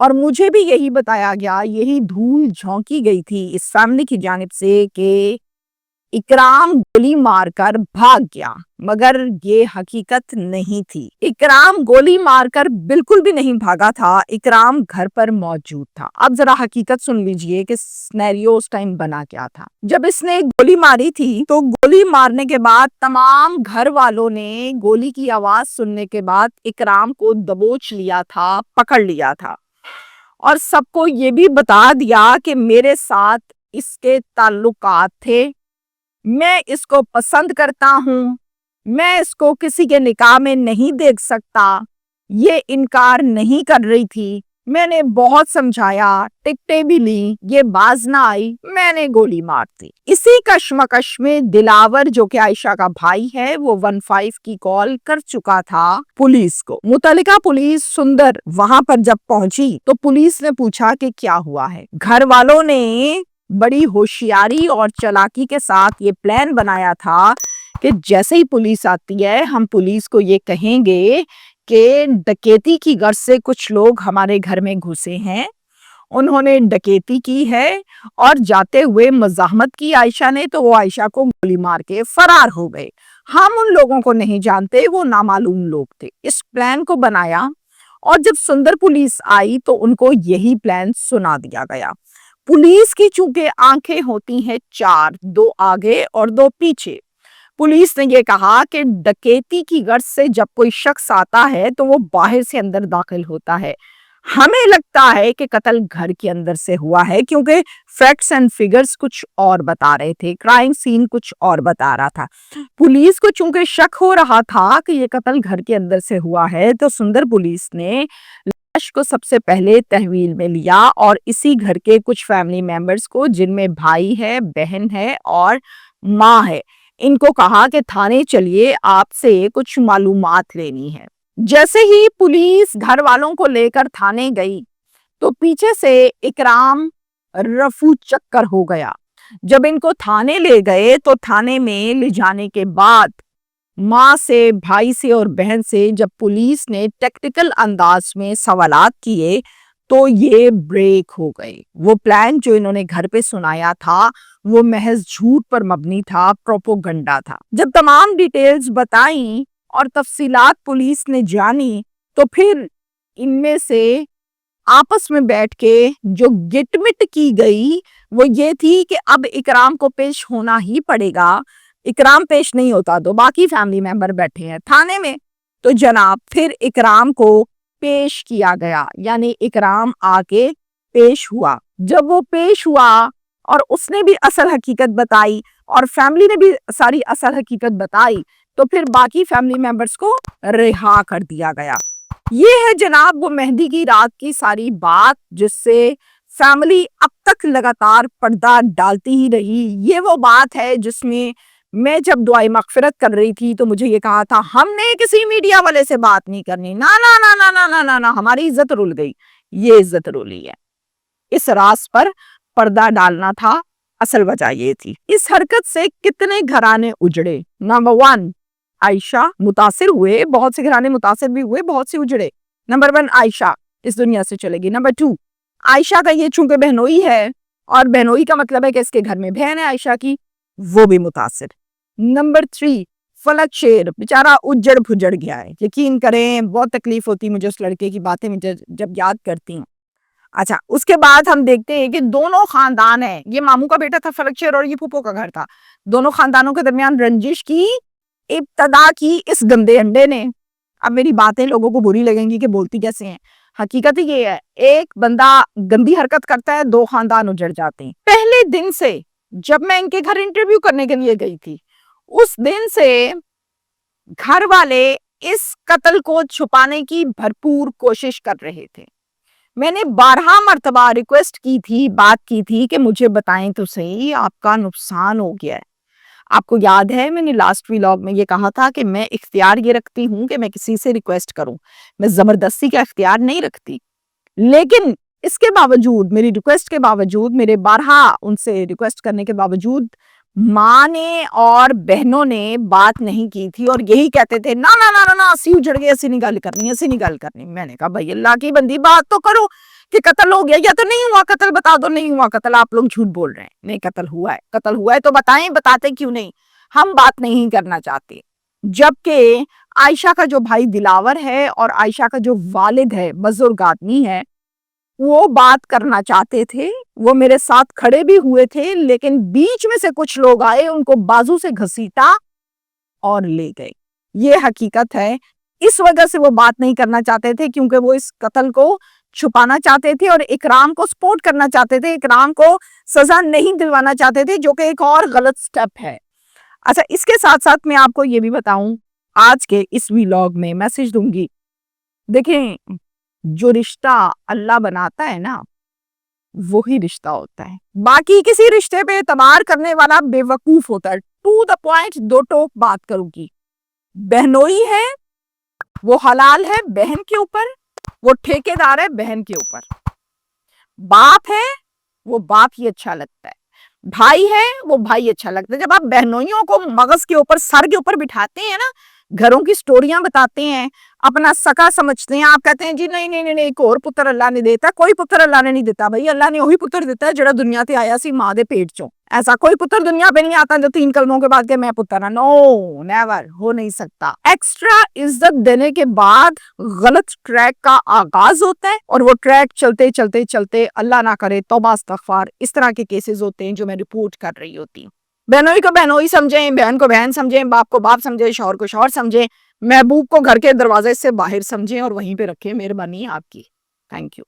اور مجھے بھی یہی بتایا گیا، یہی دھول جھونکی گئی تھی اس فیملی کی جانب سے کہ اکرام گولی مار کر بھاگ گیا، مگر یہ حقیقت نہیں تھی۔ اکرام گولی مار کر بالکل بھی نہیں بھاگا تھا، اکرام گھر پر موجود تھا۔ اب ذرا حقیقت سن لیجئے کہ سینیریو اس ٹائم بنا کیا تھا۔ جب اس نے گولی ماری تھی تو گولی مارنے کے بعد تمام گھر والوں نے گولی کی آواز سننے کے بعد اکرام کو دبوچ لیا تھا، پکڑ لیا تھا، اور سب کو یہ بھی بتا دیا کہ میرے ساتھ اس کے تعلقات تھے، میں اس کو پسند کرتا ہوں، میں اس کو کسی کے نکاح میں نہیں دیکھ سکتا۔ یہ انکار نہیں کر رہی تھی، میں نے بہت سمجھایا، ٹکٹیں بھی لی، یہ باز نہ آئی، میں نے گولی مار دی۔ اسی کشمکش میں دلاور جو کہ عائشہ کا بھائی ہے، وہ 15 کی کال کر چکا تھا پولیس کو۔ متعلقہ پولیس سندر وہاں پر جب پہنچی تو پولیس نے پوچھا کہ کیا ہوا ہے۔ گھر والوں نے بڑی ہوشیاری اور چالاکی کے ساتھ یہ پلان بنایا تھا کہ جیسے ہی پولیس آتی ہے ہم پولیس کو یہ کہیں گے کہ ڈکیتی کی غرض سے کچھ لوگ ہمارے گھر میں گھسے ہیں، انہوں نے ڈکیتی کی ہے، اور جاتے ہوئے مزاحمت کی عائشہ نے تو وہ عائشہ کو گولی مار کے فرار ہو گئے۔ ہم ان لوگوں کو نہیں جانتے، وہ نامعلوم لوگ تھے۔ اس پلان کو بنایا، اور جب سندر پولیس آئی تو ان کو یہی پلان سنا دیا گیا۔ پولیس کی چونکہ آنکھیں ہوتی ہیں 4، 2 آگے اور 2 پیچھے، پولیس نے یہ کہا کہ ڈکیتی کی غرض سے جب کوئی شخص آتا ہے تو وہ باہر سے اندر داخل ہوتا ہے۔ ہمیں لگتا ہے کہ قتل گھر کے اندر سے ہوا ہے، کیونکہ فیکٹس اینڈ فگرز کچھ اور بتا رہے تھے، کرائم سین کچھ اور بتا رہا تھا۔ پولیس کو چونکہ شک ہو رہا تھا کہ یہ قتل گھر کے اندر سے ہوا ہے، تو سندر پولیس نے لاش کو سب سے پہلے تحویل میں لیا، اور اسی گھر کے کچھ فیملی میمبرز کو، جن میں بھائی ہے، بہن ہے اور ماں ہے، ان کو کہا کہ تھانے چلیے، آپ سے کچھ معلومات لینی ہے۔ جیسے ہی پولیس گھر والوں کو لے کر تھانے گئی تو پیچھے سے اکرام رفو چکر ہو گیا۔ جب ان کو تھانے لے گئے تو تھانے میں لے جانے کے بعد ماں سے، بھائی سے اور بہن سے جب پولیس نے ٹیکٹیکل انداز میں سوالات کیے تو یہ بریک ہو گئے۔ وہ پلان جو انہوں نے گھر پہ سنایا تھا وہ محض جھوٹ پر مبنی تھا، پروپوگنڈا تھا۔ جب تمام ڈیٹیلز بتائیں اور تفصیلات پولیس نے جانی تو پھر ان میں سے آپس میں بیٹھ کے جو گٹ مٹ کی گئی وہ یہ تھی کہ اب اکرام کو پیش ہونا ہی پڑے گا۔ اکرام پیش نہیں ہوتا تو باقی فیملی ممبر بیٹھے ہیں تھانے میں، تو جناب پھر اکرام کو پیش کیا گیا، یعنی اکرام آ کے پیش ہوا۔ جب وہ پیش ہوا اور اس نے بھی اصل حقیقت بتائی اور فیملی نے بھی ساری اصل حقیقت بتائی تو پھر باقی فیملی ممبرز کو رہا کر دیا گیا۔ یہ ہے جناب وہ مہندی کی رات کی ساری بات، جس سے فیملی اب تک لگاتار پردہ ڈالتی ہی رہی۔ یہ وہ بات ہے جس میں جب دعائے مغفرت کر رہی تھی تو مجھے یہ کہا تھا ہم نے کسی میڈیا والے سے بات نہیں کرنی، نا نا نا نا نا نا نا نا، ہماری عزت رول گئی۔ یہ عزت رولی ہے، اس راز پر پردہ ڈالنا تھا، اصل وجہ یہ تھی۔ اس حرکت سے کتنے گھرانے اجڑے؟ نمبر 1 عائشہ متاثر ہوئے، بہت سے گھرانے متاثر بھی ہوئے، بہت سے اجڑے۔ نمبر 1 عائشہ اس دنیا سے چلے گی۔ نمبر 2 عائشہ کا یہ چونکہ بہنوئی ہے، اور بہنوئی کا مطلب ہے کہ اس کے گھر میں بہن ہے عائشہ کی، وہ بھی متاثر۔ نمبر 3 فلک شیر بیچارہ اجڑ بھجڑ گیا ہے۔ یقین کریں بہت تکلیف ہوتی مجھے اس لڑکے کی باتیں جب یاد کرتی ہوں۔ اچھا، اس کے بعد ہم دیکھتے ہیں کہ دونوں خاندان ہیں، یہ ماموں کا بیٹا تھا فلک شیر اور یہ پھوپھو کا گھر تھا، دونوں خاندانوں کے درمیان رنجش کی ابتدا کی اس گندے انڈے نے۔ اب میری باتیں لوگوں کو بری لگیں گی کہ بولتی کیسے ہیں، حقیقت یہ ہے، ایک بندہ گندی حرکت کرتا ہے 2 خاندان اجڑ جاتے ہیں۔ پہلے دن سے جب میں ان کے گھر انٹرویو کرنے کے لیے گئی تھی، اس دن سے گھر والے اس قتل کو چھپانے کی بھرپور کوشش کر رہے تھے۔ میں نے 12 مرتبہ ریکویسٹ کی تھی، بات کی تھی کہ مجھے بتائیں تو صحیح، آپ کا نقصان ہو گیا ہے۔ آپ کو یاد ہے میں نے لاسٹ ویلاگ میں یہ کہا تھا کہ میں اختیار یہ رکھتی ہوں کہ میں کسی سے ریکویسٹ کروں، میں زبردستی کا اختیار نہیں رکھتی، لیکن اس کے باوجود، میری ریکویسٹ کے باوجود، میرے 12 ان سے ریکویسٹ کرنے کے باوجود ماں نے اور بہنوں نے بات نہیں کی تھی، اور یہی کہتے تھے نا نا نا نا اسی اجڑ گئے، اسی نہیں گل کرنی، اسی نہیں گل کرنی۔ میں نے کہا بھائی اللہ کی بندی بات تو کرو، کہ قتل ہو گیا یا تو نہیں ہوا قتل، بتا دو نہیں ہوا قتل، آپ لوگ جھوٹ بول رہے ہیں، نہیں قتل ہوا ہے، قتل ہوا ہے تو بتائیں، بتاتے کیوں نہیں؟ ہم بات نہیں کرنا چاہتے۔ جبکہ عائشہ کا جو بھائی دلاور ہے اور عائشہ کا جو والد ہے، بزرگ آدمی ہے، وہ بات کرنا چاہتے تھے، وہ میرے ساتھ کھڑے بھی ہوئے تھے، لیکن بیچ میں سے کچھ لوگ آئے، ان کو بازو سے گھسیٹا اور لے گئے۔ یہ حقیقت ہے۔ اس وجہ سے وہ بات نہیں کرنا چاہتے تھے، کیونکہ وہ اس قتل کو چھپانا چاہتے تھے اور اکرام کو سپورٹ کرنا چاہتے تھے، اکرام کو سزا نہیں دلوانا چاہتے تھے، جو کہ ایک اور غلط سٹیپ ہے۔ اچھا، اس کے ساتھ ساتھ میں آپ کو یہ بھی بتاؤں، آج کے اس ویلاگ میں میسج دوں گی، دیکھیں جو رشتہ اللہ بناتا ہے نا، وہی رشتہ ہوتا ہے۔ باقی کسی رشتے پہ اعتبار کرنے والا بے وقوف ہوتا ہے۔ ٹو دا پوائنٹ، دو ٹوک بات کروں گی۔ بہنوئی ہے وہ حلال ہے بہن کے اوپر، وہ ٹھیکیدار ہے بہن کے اوپر۔ باپ ہے وہ باپ ہی اچھا لگتا ہے، بھائی ہے وہ بھائی اچھا لگتا ہے۔ جب آپ بہنوئیوں کو مغز کے اوپر، سر کے اوپر بٹھاتے ہیں نا، گھروں کی سٹوریاں بتاتے ہیں، اپنا سکا سمجھتے ہیں، آپ کہتے ہیں جی نہیں نہیں نہیں، ایک اور پتر اللہ نے دیتا، کوئی پتر اللہ نے نہیں دیتا بھائی، اللہ نے وہی پتر دیتا ہے جڑا دنیا تے آیا سی ماں دے پیٹ چوں۔ ایسا کوئی پتر دنیا پہ نہیں آتا جو 3 کلموں کے بعد کہ میں پتر ہوں، نو نیور، ہو نہیں سکتا۔ ایکسٹرا عزت دینے کے بعد غلط ٹریک کا آغاز ہوتا ہے، اور وہ ٹریک چلتے چلتے چلتے اللہ نہ کرے توبہ استغفار، اس طرح کے کیسز ہوتے ہیں جو میں رپورٹ کر رہی ہوتی ہوں۔ بہنوئی کو بہنوئی سمجھیں، بہن کو بہن سمجھیں، باپ کو باپ سمجھیں، شوہر کو شوہر سمجھیں، محبوب کو گھر کے دروازے سے باہر سمجھیں اور وہیں پہ رکھیں۔ مہربانی آپ کی، تھینک یو۔